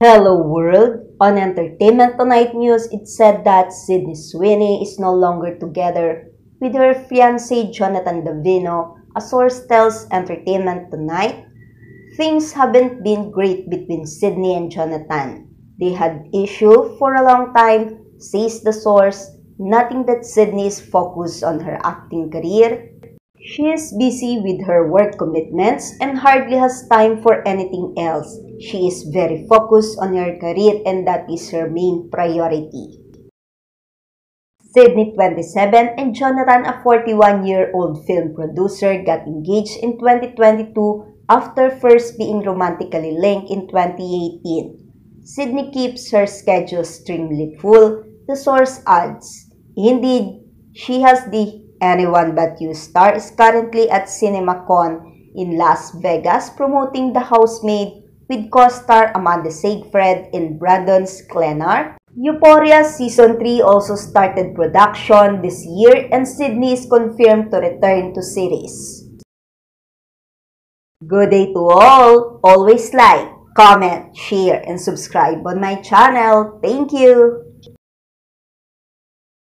Hello world! On Entertainment Tonight News, it said that Sydney Sweeney is no longer together with her fiancé Jonathan Davino. A source tells Entertainment Tonight, things haven't been great between Sydney and Jonathan. They had issue for a long time, says the source, noting that Sydney is focused on her acting career. She is busy with her work commitments and hardly has time for anything else. She is very focused on her career and that is her main priority. Sydney, 27, and Jonathan, a 41-year-old film producer, got engaged in 2022 after first being romantically linked in 2018. Sydney keeps her schedule extremely full, the source adds. Indeed, she has the Anyone But You star is currently at CinemaCon in Las Vegas promoting The Housemaid with co-star Amanda Seyfried and Brandon Sklenar. Euphoria Season 3 also started production this year and Sydney is confirmed to return to series. Good day to all! Always like, comment, share, and subscribe on my channel. Thank you!